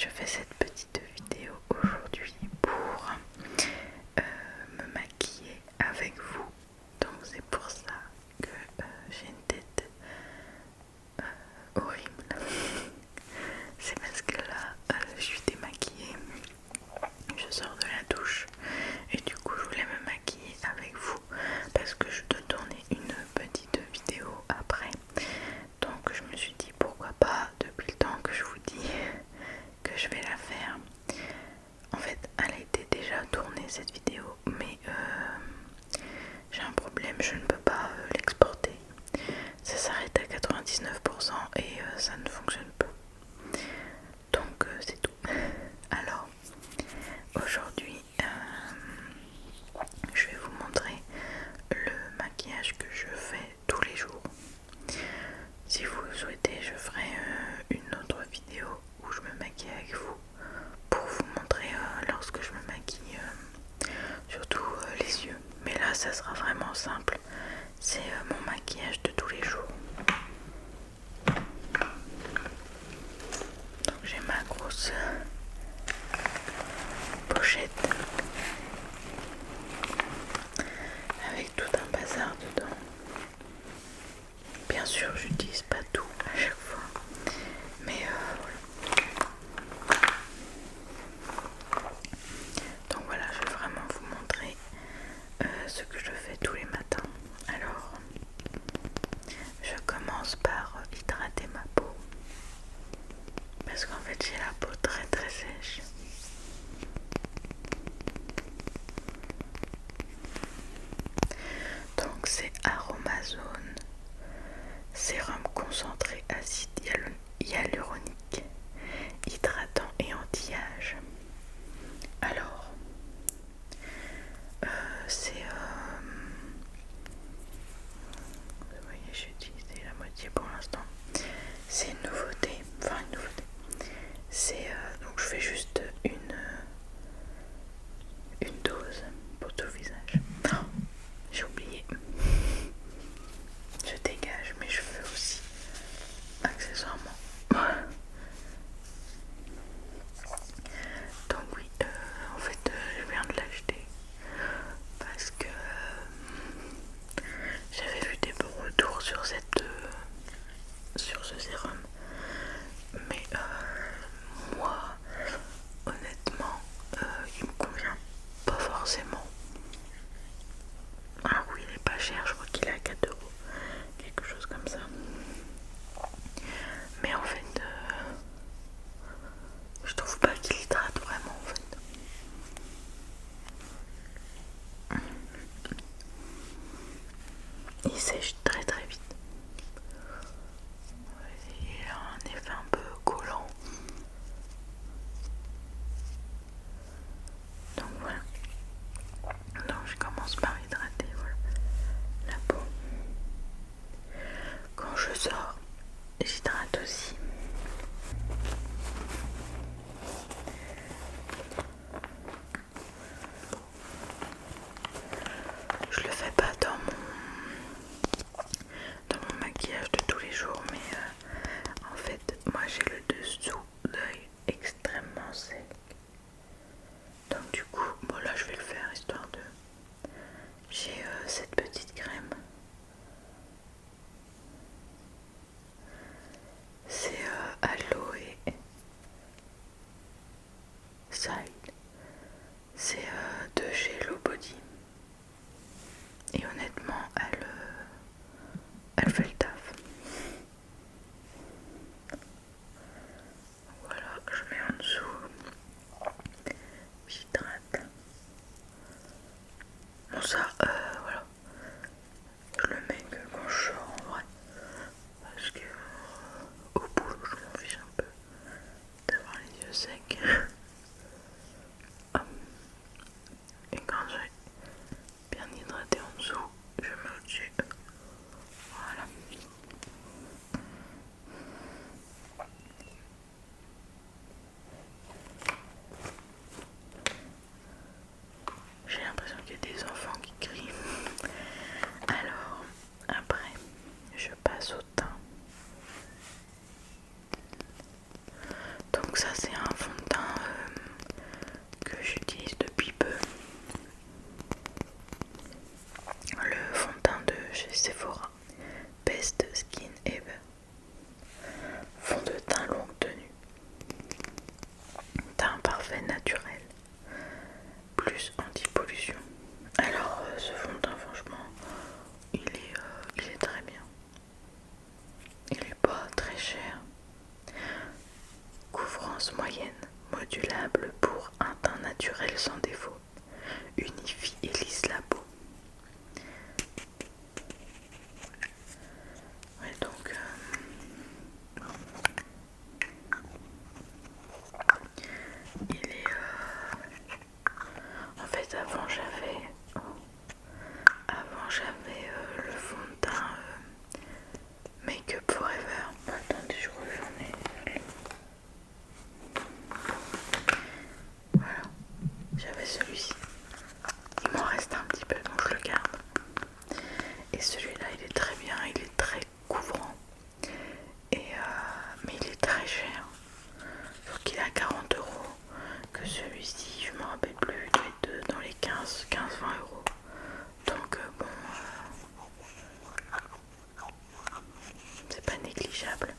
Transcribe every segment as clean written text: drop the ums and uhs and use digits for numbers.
je fais cette petite vidéo aujourd'hui pour me maquiller avec vous. Donc c'est pour ça que j'ai une tête horrible. C'est parce que là je suis démaquillée, je sors de la douche et du coup je voulais me maquiller avec vous parce que je dois tourner une petite vidéo après. Donc je me suis dit pourquoi pas, depuis le temps que je vous dis que je vais la faire. En fait elle a été déjà tournée cette vidéo, mais j'ai un problème, je ne peux pas l'exporter. Ça s'arrête à 99% et ça ne fonctionne pas. Donc c'est tout. Alors aujourd'hui je vais vous montrer le maquillage que je fais tous les jours. Si vous le souhaitez, je ferai une autre vidéo où je me maquille avec vous pour vous montrer lorsque je me maquille, surtout les yeux. Mais là ça sera vraiment simple, c'est mon maquillage de tous les jours. Donc j'ai ma grosse pochette avec tout un bazar dedans. Bien sûr j'utilise pas tout à chaque fois, mais voilà. Donc voilà, je vais vraiment vous montrer ce que je fais tous les matins. Alors je commence par hydrater ma peau parce qu'en fait j'ai la peau très très sèche. Donc c'est Aromazone sérum concentré acide hyaluronique, hydratant et anti-âge. Alors c'est vous voyez, j'ai utilisé la moitié pour l'instant. C'est une nouveauté, enfin une nouveauté. C'est donc je fais juste une dose pour tout le visage. Oh, j'ai oublié. modulable pour un teint naturel sans défaut. Unifie et lisse la peau. Ouais, donc il est en fait avant j'avais le fond de teint Make Up Forever. Attendez, je crois que j'en ai. Voilà, j'avais celui-ci. Il m'en reste un petit peu donc je le garde. Et celui-là il est très bien, il est très couvrant. Mais il est très cher. Donc il est à 40 €. Que celui-ci, je me rappelle plus, il doit être dans les 15-20 €. Donc bon, c'est pas négligeable.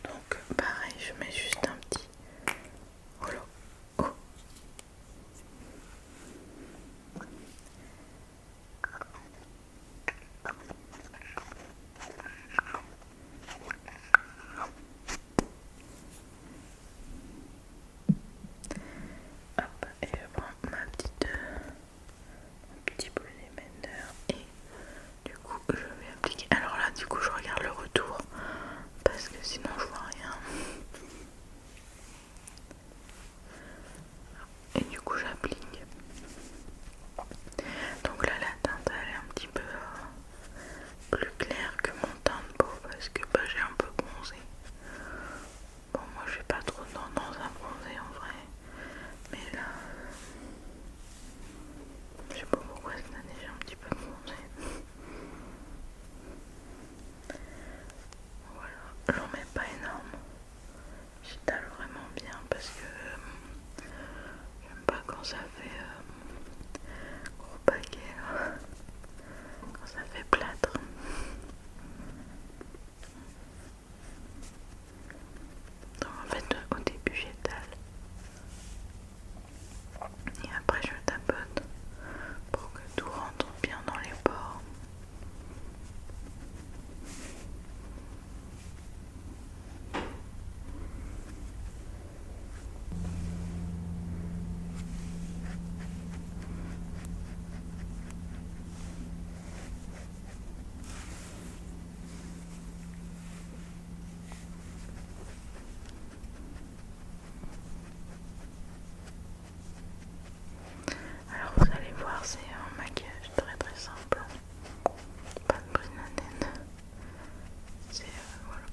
Donc pareil, je mets juste un petit. Voilà. Oh. Hop, et je prends mon petit bonnet Mender et du coup je vais appliquer. Alors là du coup je regarde le retour parce que sinon je vois rien. Et du coup j'applique. Donc là la teinte elle est un petit peu plus claire que mon teint de peau parce que bah, j'ai un peu bronzé. Bon moi j'ai pas trop tendance à bronzer en vrai. Mais là je sais pas pourquoi cette année j'ai un petit peu bronzé. Voilà, j'en mets pas énorme. J'étale vraiment bien parce que j'aime pas quand ça fait gros paquet là. Quand ça fait plâtre. Donc en fait au début j'étale et après je tapote pour que tout rentre bien dans les pores. Alors vous allez voir, c'est un maquillage très très simple, pas de prise de tête, c'est voilà.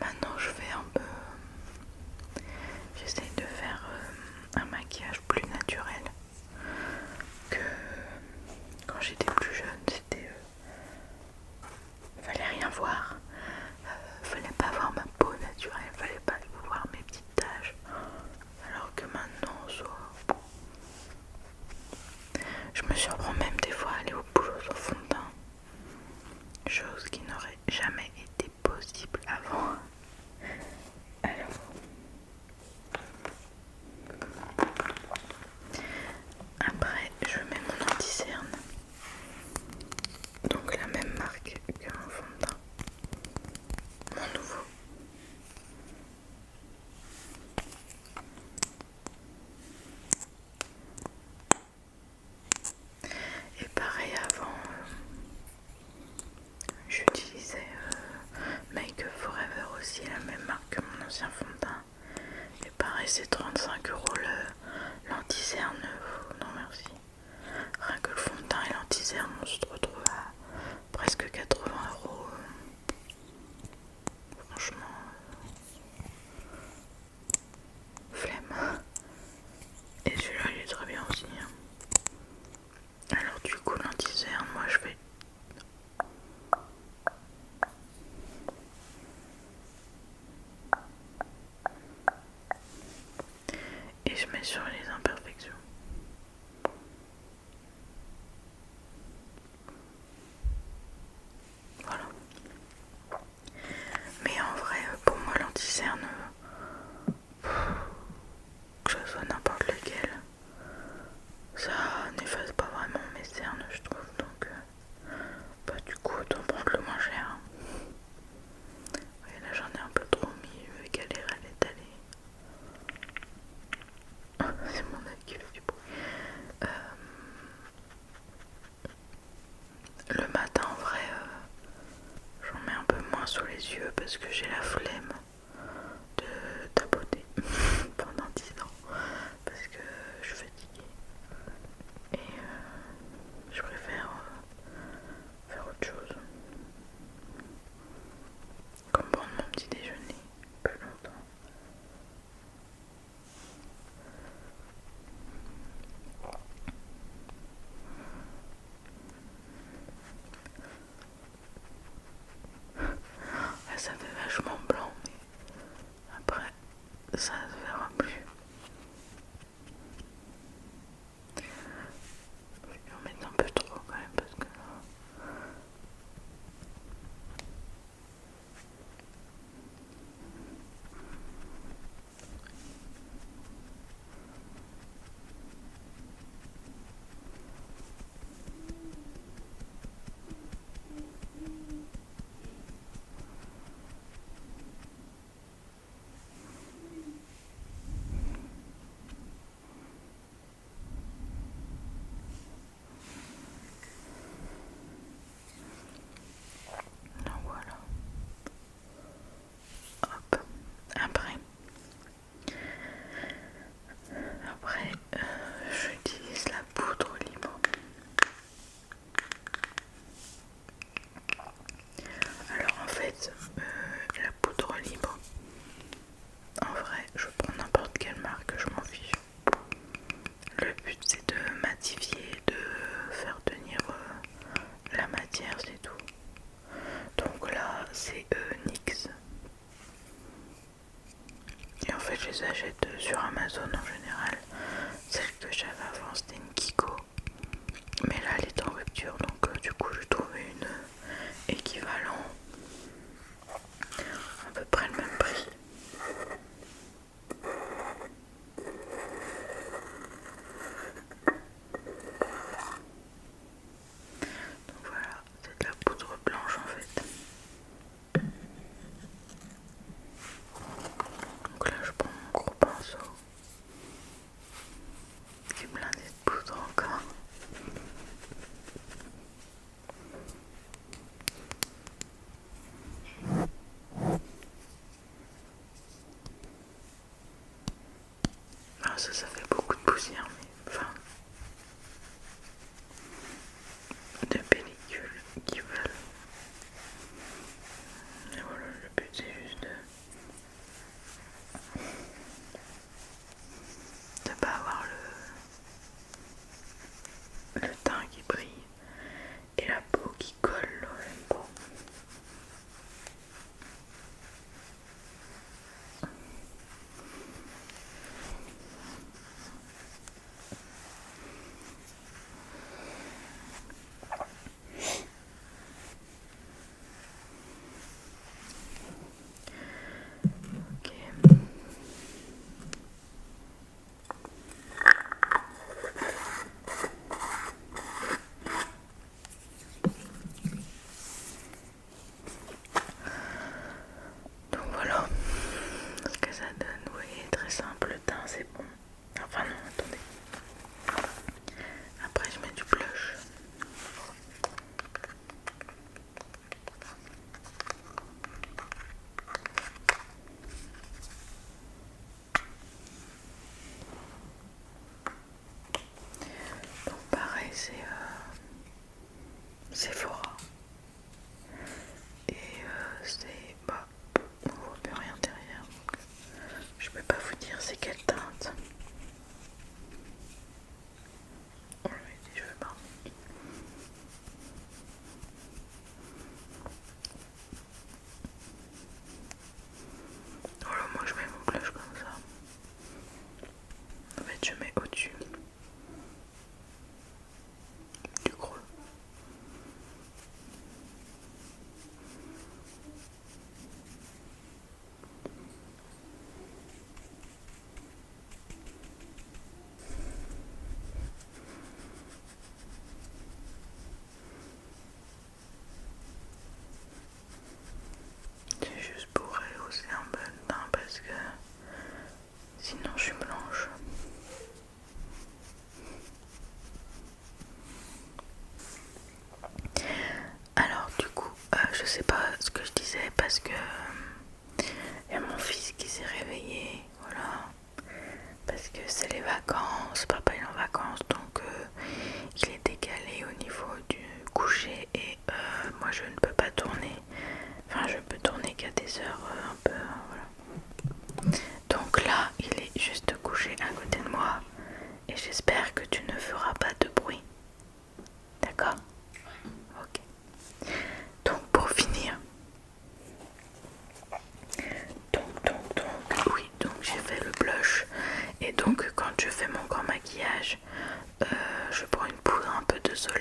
Maintenant je fais un peu, j'essaye de faire un maquillage plus naturel que quand j'étais plus jeune. C'était fallait rien voir, fallait pas voir ma peau naturelle, fallait pas voir mes petites taches, alors que maintenant soit je me surprends même des fois à aller au boulot sans fond de teint, chose qui n'aurait jamais été possible avant. Alors après je mets mon anti-cerne, donc la même marque que mon fond de teint, mon nouveau. Et pareil avant j'utilisais Make Up Forever aussi, la même marque que mon ancien fond de teint. Et pareil c'est 35 € l'anti-cerne, non merci. Rien que le fond de teint et l'anti-cerne on se retrouve à presque 80 €. Franchement, flemme. Et celui-là il est très bien aussi. Alors du coup l'anti-cerne, moi je fais et je mets sur les imperfections. Voilà. Mais en vrai, pour moi l'anti-cerne, que ce soit n'importe lequel, ça n'efface pas vraiment mes cernes, je trouve. parce que j'ai la flemme de tapoter pendant 10 ans parce que je suis fatiguée et je préfère faire autre chose, comme prendre mon petit déjeuner plus longtemps. Là, ça fait vachement blanc, mais après ça se verra plus. Je vais en mettre un peu trop quand même parce que non, voilà. Hop. Après, j'utilise la poudre libre. Alors en fait, la poudre libre, en vrai, je prends n'importe quelle marque, je m'en fiche. Le but c'est de matifier, de faire tenir la matière, c'est tout. Donc là, c'est NYX. Et en fait, je les achète sur Amazon en général. Celle que j'avais avant, c'était une Kiko. Mais là, elle est en rupture, donc du coup, j'ai trouvé une équivalent à peu près le même prix. Donc voilà, c'est de la poudre blanche en fait. Donc là, je prends mon gros pinceau qui est blindé de poudre encore. Ah, ça fait beaucoup de poussière, mais enfin, de pellicules qui veulent. Et voilà, le but c'est juste de pas avoir le teint qui brille et la peau qui colle, j'aime pas.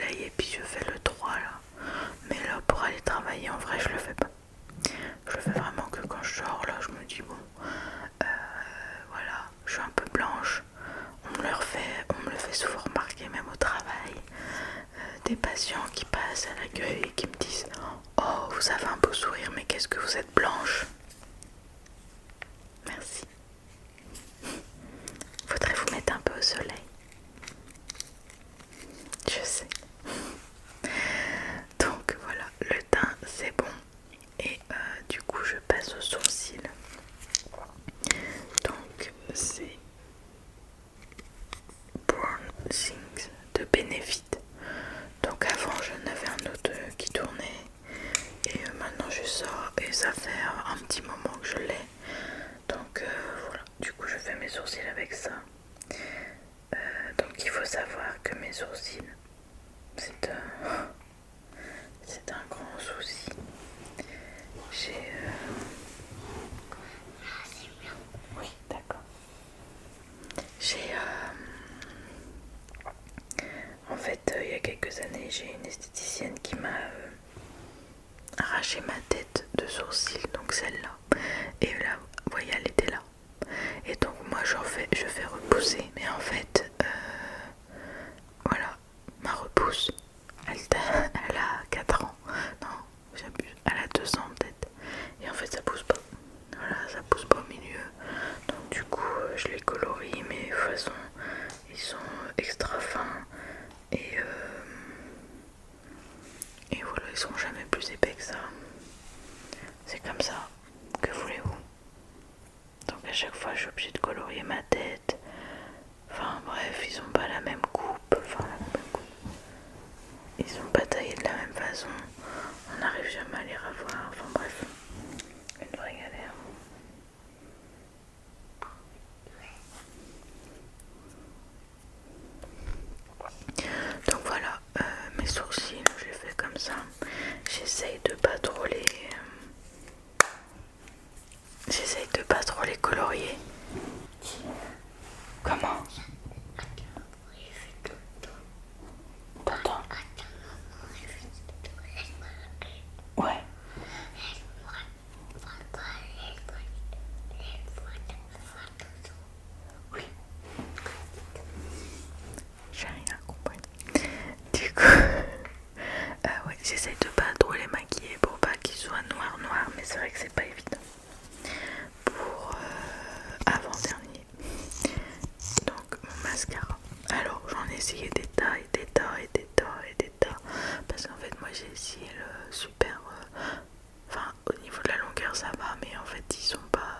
soleil et puis je fais le 3 là. Mais là pour aller travailler en vrai je le fais pas. Je le fais vraiment que quand je sors là, je me dis bon, voilà, je suis un peu blanche. On me le fait souvent remarquer même au travail. Des patients qui passent à l'accueil et qui me disent oh vous avez un beau sourire mais qu'est-ce que vous êtes blanche. Merci. Faudrait vous mettre un peu au soleil. Je sais. Donc voilà, le teint c'est bon. Et du coup je passe aux sourcils. Donc c'est Brown Things de Benefit. Donc avant j'en avais un autre qui tournait. Et maintenant je sors et ça fait un petit moment que je l'ai. Donc voilà, du coup je fais mes sourcils avec ça. Donc il faut savoir que mes sourcils, c'est un grand souci. J'ai... Oui, d'accord. J'ai... En fait, il y a quelques années, j'ai une esthéticienne qui m'a arraché ma tête de sourcils, donc celle-là. Et là, vous voyez, elle était là. Et donc moi, je fais repousser. Mais en fait, voilà, ma repousse, elle a 4 ans. Non, j'abuse. Elle a 2 ans peut-être. Et en fait, ça pousse pas. Voilà, ça pousse pas au milieu. Donc du coup, je les colorie, mais de toute façon, ils sont extra fins. Et voilà, ils seront jamais plus épais que ça. C'est comme ça. Que voulez-vous? Donc à chaque fois, je suis obligée de colorier ma tête. Enfin bref, ils ont pas la même coupe. Ils sont pas taillés de la même façon. On n'arrive jamais à les revoir. Enfin bref, une vraie galère. Donc voilà, mes sourcils, je les fais comme ça. J'essaye de pas trop les... J'essaye de pas trop les colorier. Comment? T'entends? Ouais. Oui. J'ai rien compris. Du coup, ouais, j'essaye de pas trop les maquiller pour pas qu'ils soient noirs, mais c'est vrai que c'est pas évident. Pour avant-dernier, donc mon mascara. Alors j'en ai essayé des tas, parce qu'en fait moi j'ai essayé le super, enfin au niveau de la longueur ça va, mais en fait ils sont pas,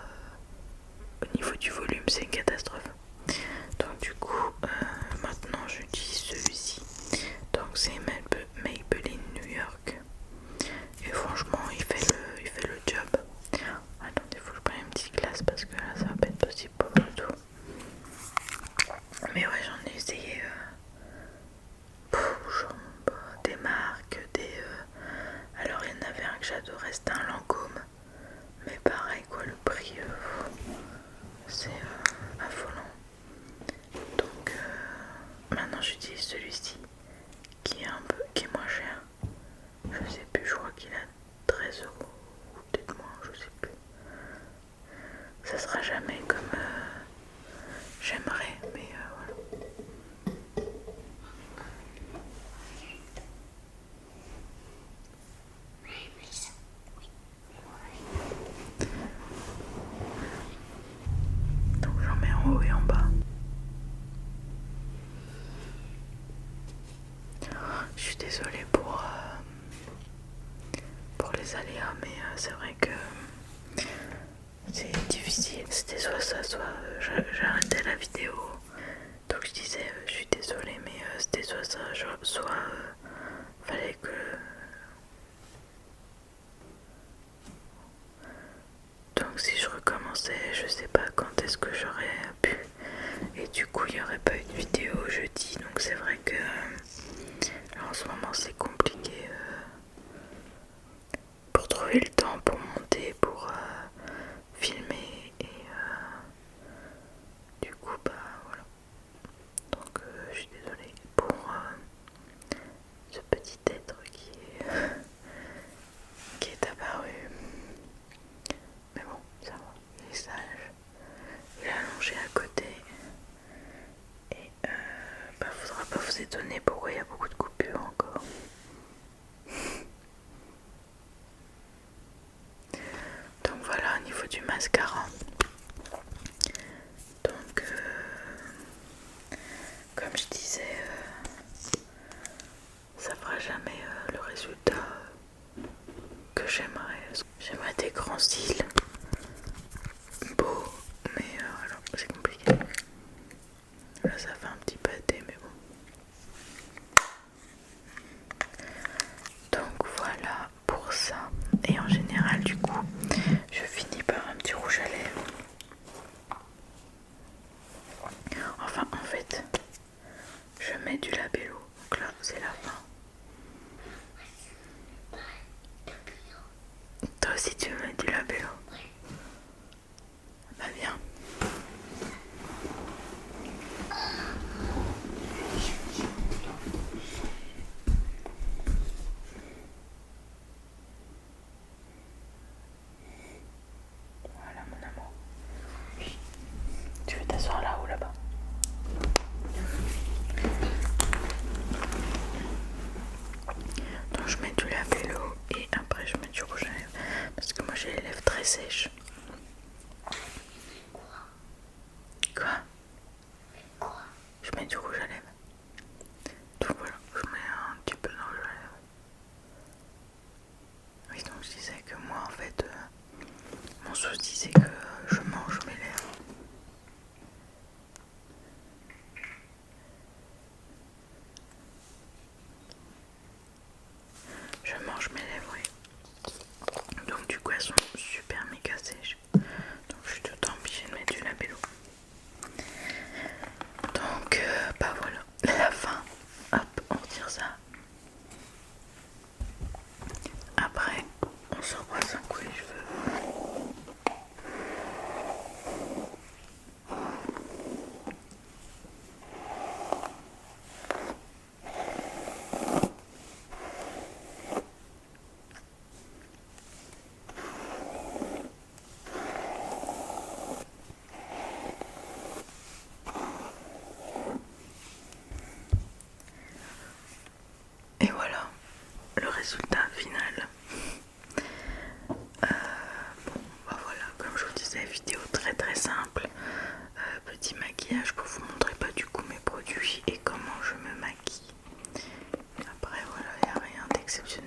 au niveau du volume c'est une catastrophe. Donc du coup maintenant j'utilise celui-ci. Donc c'est Maybelline New York. Et franchement il fait le job. Attendez, faut que je prenne une petite glace parce que là ça va pas être possible pour le tout. Mais ouais, j'en ai essayé des marques, alors il y en avait un que j'adorais, c'était un Lancôme. Mais pareil quoi, le prix c'est affolant. Donc maintenant j'utilise celui-ci qui est moins cher. Je sais plus, je crois qu'il a 13 euros ou peut-être moins, je sais plus. Ça sera jamais comme j'aimerais, mais voilà. Donc j'en mets en haut et en bas. Je suis désolée pour les aléas, mais c'est vrai que c'est difficile. C'était soit ça, soit j'arrêtais la vidéo. Donc je disais, je suis désolée, mais c'était soit ça, soit fallait que... Donc si je recommençais, je sais pas quand est-ce que j'aurais pu. Et du coup, il n'y aurait pas eu de vidéo jeudi. Donc c'est vrai que en ce moment c'est compliqué pour trouver le temps pour monter, pour filmer. Et du coup, bah voilà. Donc je suis désolée pour au niveau du mascara. Donc comme je disais, ça fera jamais le résultat que j'aimerais. J'aimerais des grands cils beaux, mais alors c'est compliqué. Là ça fait un petit pâté, mais bon. Donc voilà pour ça. Et en général du coup je finis par un petit rouge à lèvres. Enfin en fait je mets du labello. Donc là c'est la fin. Toi aussi tu mets du labello? Bah bien. Voilà mon amour. Tu veux t'asseoir là ou là-bas? Donc je mets du labello et après je mets du rouge à lèvres parce que moi j'ai les lèvres très sèches. Quoi? Je mets du rouge à lèvres. Donc voilà, je mets un petit peu de rouge à lèvres. Oui, donc je disais que moi en fait mon souci c'est que je mange mes lèvres. Je mange mes lèvres, oui. Donc du coup elles sont super méga sèches. Donc je suis tout le temps obligée de mettre du labello. Donc bah voilà, la fin. Hop, on retire ça. Après, on se brosse un coup les cheveux. Et voilà le résultat final. Bon, bah voilà, comme je vous disais, vidéo très très simple. Petit maquillage pour vous montrer pas du coup mes produits et comment je me maquille. Après voilà, il n'y a rien d'exceptionnel.